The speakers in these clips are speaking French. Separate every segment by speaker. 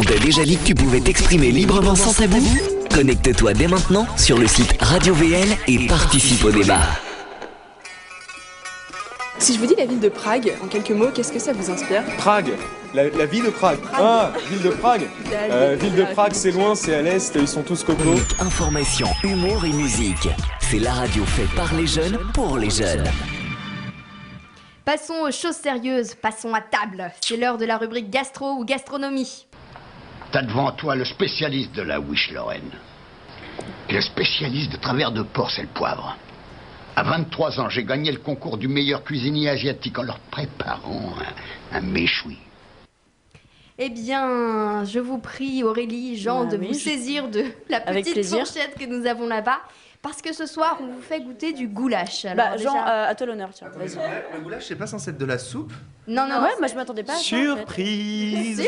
Speaker 1: t'a déjà dit que tu pouvais t'exprimer librement sans tabou? Connecte-toi dès maintenant sur le site Radio VL et participe au débat.
Speaker 2: Si je vous dis la ville de Prague, en quelques mots, qu'est-ce que ça vous inspire?
Speaker 3: Prague, la ville de Prague. Ah, ville de Prague. Ville de Prague, c'est loin, c'est à l'est, ils sont tous cocos.
Speaker 1: Information, humour et musique. C'est la radio faite par les jeunes pour les jeunes.
Speaker 4: Passons aux choses sérieuses, passons à table. C'est l'heure de la rubrique gastro ou gastronomie.
Speaker 5: T'as devant toi le spécialiste de la Wish Lorraine. Et le spécialiste de travers de porc, c'est le poivre. À 23 ans, j'ai gagné le concours du meilleur cuisinier asiatique en leur préparant un méchoui.
Speaker 4: Eh bien, je vous prie, Aurélie, Jean, de vous saisir de la petite fourchette que nous avons là-bas. Parce que ce soir, on vous fait goûter du goulash. Alors,
Speaker 6: Jean, à toi l'honneur, tiens, vas-y.
Speaker 7: Le goulash, c'est pas censé être de la soupe?
Speaker 4: Non.
Speaker 6: Ouais, moi je m'attendais pas à ça.
Speaker 3: Surprise.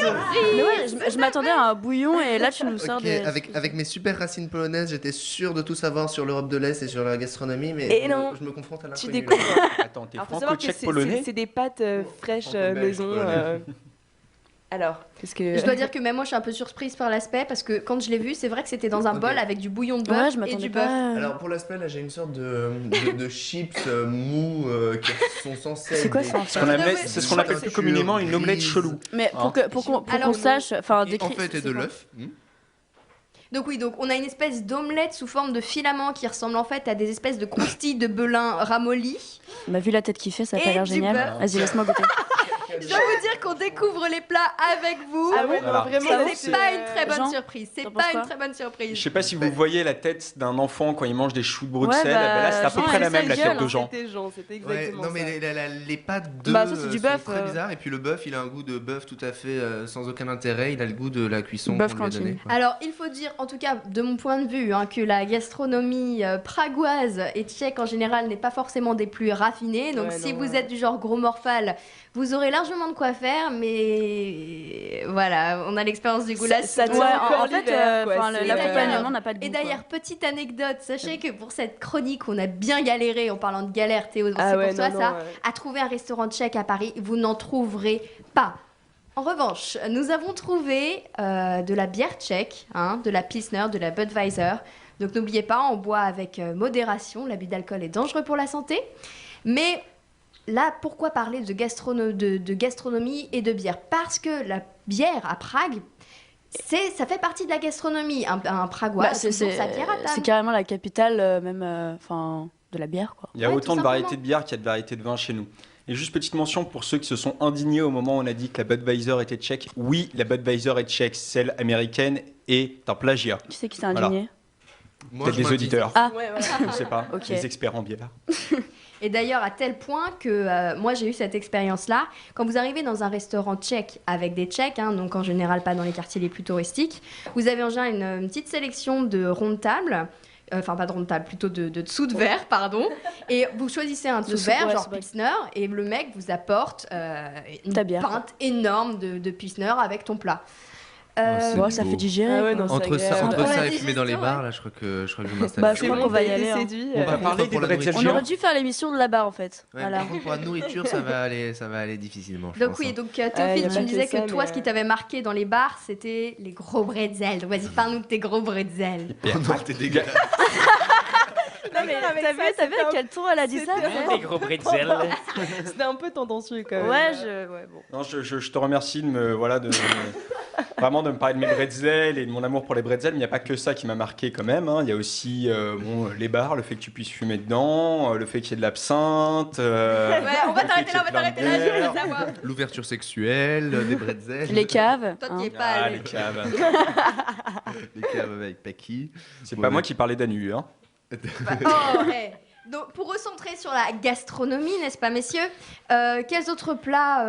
Speaker 6: Mais ouais, je m'attendais à un bouillon et là tu nous sors des...
Speaker 7: Avec mes super racines polonaises, j'étais sûr de tout savoir sur l'Europe de l'Est et sur la gastronomie, mais
Speaker 2: non.
Speaker 7: je me confronte à l'inconnu.
Speaker 2: Tu découvres.
Speaker 3: Attends, t'es franco-tchèque polonais?
Speaker 2: C'est des pâtes fraîches maison. Alors, qu'est-ce que...
Speaker 4: Je dois dire que même moi, je suis un peu surprise par l'aspect parce que quand je l'ai vu, c'est vrai que c'était dans un bol avec du bouillon de bœuf et du bœuf.
Speaker 7: Alors pour l'aspect, là, j'ai une sorte de chips mous qui sont censés.
Speaker 6: C'est quoi ça?
Speaker 3: C'est ce qu'on appelle plus communément une omelette chelou.
Speaker 6: Mais pour qu'on sache, enfin,
Speaker 7: En fait, et de l'œuf.
Speaker 4: Donc on a une espèce d'omelette sous forme de filament qui ressemble en fait à des espèces de croustilles de belin ramollies.
Speaker 6: Bah vu la tête qu'il fait, ça a pas
Speaker 4: Et
Speaker 6: l'air
Speaker 4: du
Speaker 6: génial.
Speaker 4: beurre.
Speaker 6: Vas-y, laisse-moi goûter.
Speaker 4: Je dois vous dire qu'on découvre les plats avec vous.
Speaker 2: Ah ouais,
Speaker 3: Voilà.
Speaker 2: vraiment.
Speaker 4: Et c'est pas une très bonne
Speaker 6: Jean,
Speaker 4: surprise. C'est
Speaker 6: t'en
Speaker 4: pas
Speaker 6: penses
Speaker 4: une
Speaker 6: quoi
Speaker 4: très bonne surprise.
Speaker 3: Je sais pas si vous voyez la tête d'un enfant quand il mange des choux de Bruxelles.
Speaker 6: Ouais, bah,
Speaker 3: là, c'est à peu
Speaker 6: Jean,
Speaker 3: près la
Speaker 6: elle
Speaker 3: même, la
Speaker 6: sa
Speaker 3: tête
Speaker 6: gueule,
Speaker 3: de Jean.
Speaker 2: C'était Jean, c'était
Speaker 7: Ouais,
Speaker 2: exactement
Speaker 7: non, mais
Speaker 2: ça.
Speaker 7: les pâtes de
Speaker 6: Bah, ça, c'est du
Speaker 7: sont
Speaker 6: bœuf,
Speaker 7: très bizarres. Et puis le bœuf, il a un goût de bœuf tout à fait sans aucun intérêt. Il a le goût de la cuisson
Speaker 6: Bœuf
Speaker 7: qu'on lui a
Speaker 6: cantine.
Speaker 7: donnée, quoi.
Speaker 4: Alors, il faut dire, en tout cas, de mon point de vue, que la gastronomie pragoise et tchèque en général n'est pas forcément des plus raffinées. Donc,
Speaker 2: Ouais,
Speaker 4: si
Speaker 2: non,
Speaker 4: vous
Speaker 2: ouais.
Speaker 4: êtes du genre gros morphale, vous aurez largement de quoi faire. Mais voilà, on a l'expérience du goulash.
Speaker 2: Ça
Speaker 6: Ouais,
Speaker 2: tient
Speaker 6: en
Speaker 2: encore
Speaker 6: fait,
Speaker 2: l'hiver, quoi, c'est-
Speaker 6: l'accompagnement n'a pas de goût.
Speaker 4: Et d'ailleurs, petite anecdote, sachez que pour cette chronique, on a bien galéré, en parlant de galère, Théo,
Speaker 2: Ah
Speaker 4: c'est
Speaker 2: ouais,
Speaker 4: pour toi
Speaker 2: non,
Speaker 4: ça,
Speaker 2: ouais.
Speaker 4: à trouver un restaurant tchèque à Paris, vous n'en trouverez pas. En revanche, nous avons trouvé de la bière tchèque, de la Pilsner, de la Budweiser. Donc n'oubliez pas, on boit avec modération, l'abus d'alcool est dangereux pour la santé. Mais là, pourquoi parler de gastronomie et de bière? Parce que la bière à Prague, ça fait partie de la gastronomie. Un Pragois a toujours sa bière à
Speaker 6: c'est
Speaker 4: table.
Speaker 6: carrément la capitale même, enfin, de la bière quoi.
Speaker 3: Il y a
Speaker 4: Ouais,
Speaker 3: autant
Speaker 4: tout
Speaker 3: de variétés
Speaker 4: simplement.
Speaker 3: de bière qu'il y a de variétés de vin chez nous. Et juste petite mention pour ceux qui se sont indignés au moment où on a dit que la Budweiser était tchèque. Oui, la Budweiser est tchèque, celle américaine est un plagiat.
Speaker 6: Qui c'est qui s'est indigné?
Speaker 7: Moi,
Speaker 3: Peut-être
Speaker 7: je
Speaker 3: des
Speaker 7: m'indigne.
Speaker 3: auditeurs,
Speaker 6: Ah.
Speaker 2: Ouais, voilà.
Speaker 3: je sais pas,
Speaker 6: Ok.
Speaker 3: les experts en bière.
Speaker 4: Et d'ailleurs, à tel point que moi, j'ai eu cette expérience-là. Quand vous arrivez dans un restaurant tchèque avec des Tchèques, donc en général pas dans les quartiers les plus touristiques, vous avez en général une petite sélection de ronds de table. Enfin, pas de ronds de table, plutôt de dessous de verre, pardon. Et vous choisissez un dessous de verre,
Speaker 6: ouais,
Speaker 4: genre
Speaker 6: c'est vrai.
Speaker 4: Pilsner, et le mec vous apporte une
Speaker 6: Ta bière,
Speaker 4: pinte énorme de Pilsner avec ton plat.
Speaker 7: c'est
Speaker 6: Ouais,
Speaker 7: beau.
Speaker 6: ça fait digérer.
Speaker 2: Ah ouais,
Speaker 6: quoi.
Speaker 2: non,
Speaker 7: Entre
Speaker 2: c'est
Speaker 7: ça,
Speaker 2: agréable.
Speaker 7: entre
Speaker 4: On
Speaker 7: ça
Speaker 4: a
Speaker 7: et
Speaker 4: des
Speaker 7: fumer dans les
Speaker 4: gestions,
Speaker 7: bars, là, je crois que je vais m'installer.
Speaker 6: Bah, je crois
Speaker 2: bon,
Speaker 6: qu'on va y
Speaker 2: t'as été
Speaker 6: aller.
Speaker 2: séduit,
Speaker 3: On va parler des
Speaker 7: pour la
Speaker 3: bretzels
Speaker 7: nourriture.
Speaker 6: On aurait dû faire l'émission de là-bas en fait.
Speaker 7: Ouais,
Speaker 6: Voilà.
Speaker 7: par contre, pour la nourriture, ça va aller difficilement. Je
Speaker 4: Donc
Speaker 7: pense,
Speaker 4: oui,
Speaker 7: hein.
Speaker 4: donc
Speaker 2: y a
Speaker 4: Théophile,
Speaker 2: pas
Speaker 4: tu me
Speaker 2: que
Speaker 4: disais
Speaker 2: ça,
Speaker 4: que toi,
Speaker 2: mais,
Speaker 4: ce qui t'avait marqué dans les bars, c'était les gros bretzels. Vas-y, parle-nous de tes gros bretzels.
Speaker 7: Oh non, t'es dégueulasse.
Speaker 6: Non mais t'as vu à quel ton elle a dit ça?
Speaker 3: Les gros bretzels.
Speaker 2: C'était un peu tendancieux quand même.
Speaker 6: Ouais, bon.
Speaker 3: Non, je te remercie de me, vraiment de me parler de mes bretzels et de mon amour pour les bretzels, mais il n'y a pas que ça qui m'a marqué quand même. Il y a aussi les bars, le fait que tu puisses fumer dedans, le fait qu'il y ait de l'absinthe.
Speaker 4: Ouais, on va
Speaker 3: le
Speaker 4: t'arrêter
Speaker 3: fait
Speaker 4: là, on va
Speaker 3: qu'il y ait
Speaker 4: t'arrêter
Speaker 3: plein
Speaker 4: là,
Speaker 3: de
Speaker 4: je veux
Speaker 3: bière.
Speaker 4: savoir.
Speaker 7: L'ouverture sexuelle, des bretzels.
Speaker 6: Les caves.
Speaker 4: Toi,
Speaker 6: hein.
Speaker 4: t'y es pas
Speaker 3: Ah,
Speaker 4: allé.
Speaker 3: les caves.
Speaker 7: Les caves avec Paki.
Speaker 3: C'est
Speaker 7: Ouais.
Speaker 3: pas moi qui parlais d'Anu, hein.
Speaker 4: Oh, hey. Donc, pour recentrer sur la gastronomie, n'est-ce pas, messieurs, quels autres plats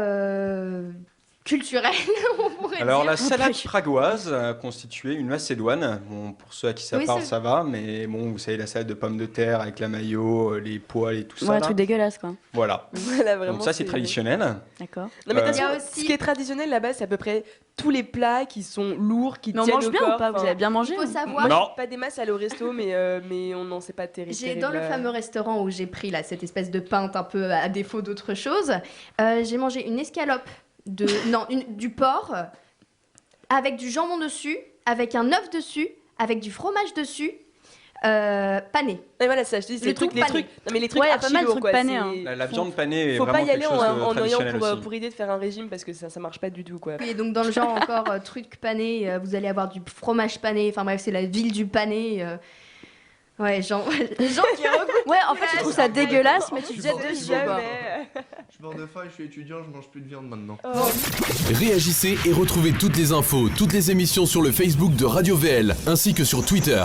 Speaker 4: culturels on pourrait
Speaker 3: Alors,
Speaker 4: dire
Speaker 3: la salade pragoise constituait une macédoine. Bon, pour ceux à qui ça
Speaker 4: Oui,
Speaker 3: parle,
Speaker 4: c'est-
Speaker 3: ça va, mais bon, vous savez, la salade de pommes de terre avec la mayo, les poils et tout ça.
Speaker 6: Ouais, un
Speaker 3: là.
Speaker 6: truc dégueulasse quoi.
Speaker 3: Voilà.
Speaker 2: Voilà, vraiment,
Speaker 3: Donc ça, c'est traditionnel.
Speaker 6: D'accord.
Speaker 2: Non, mais de toute
Speaker 4: Il y a
Speaker 2: façon,
Speaker 4: aussi-
Speaker 2: ce qui est traditionnel là-bas, c'est à peu près tous les plats qui sont lourds, qui
Speaker 6: Mais on
Speaker 2: tiennent
Speaker 6: mange
Speaker 2: au
Speaker 6: bien
Speaker 2: corps.
Speaker 6: ou pas? Vous
Speaker 2: Enfin,
Speaker 6: avez bien mangé?
Speaker 4: Il faut
Speaker 6: ou-
Speaker 4: savoir,
Speaker 3: Non.
Speaker 2: pas des masses à aller au resto, mais on n'en sait pas terrible.
Speaker 4: j'ai dans le fameux restaurant où j'ai pris là, cette espèce de pinte un peu à défaut d'autre chose, j'ai mangé une escalope du porc avec du jambon dessus, avec un œuf dessus, avec du fromage dessus, pané.
Speaker 2: Et voilà, ça, je te dis, c'est
Speaker 4: Le
Speaker 2: les trucs,
Speaker 4: tout pané.
Speaker 2: non mais les trucs
Speaker 6: Ouais, y a pas
Speaker 2: archi
Speaker 6: mal de
Speaker 2: lourds,
Speaker 6: trucs
Speaker 2: quoi.
Speaker 6: panés,
Speaker 2: C'est-
Speaker 6: hein.
Speaker 3: La viande panée est
Speaker 2: Faut
Speaker 3: vraiment
Speaker 2: pas y
Speaker 3: quelque
Speaker 2: aller
Speaker 3: chose de
Speaker 2: en ayant
Speaker 3: traditionnel aussi.
Speaker 2: pour idée de faire un régime parce que ça marche pas du tout, quoi.
Speaker 4: Et donc dans le genre encore truc pané, vous allez avoir du fromage pané, enfin bref, c'est la ville du pané. Ouais, gens qui recoupent.
Speaker 6: Ouais, en fait, tu trouves ça dégueulasse, mais tu te
Speaker 7: Je
Speaker 6: jettes
Speaker 7: pense-
Speaker 6: dessus.
Speaker 2: Jamais.
Speaker 6: quoi.
Speaker 7: Je suis mort de faim, je suis étudiant, je mange plus de viande maintenant.
Speaker 8: Réagissez et retrouvez toutes les infos, toutes les émissions sur le Facebook de Radio VL, ainsi que sur Twitter.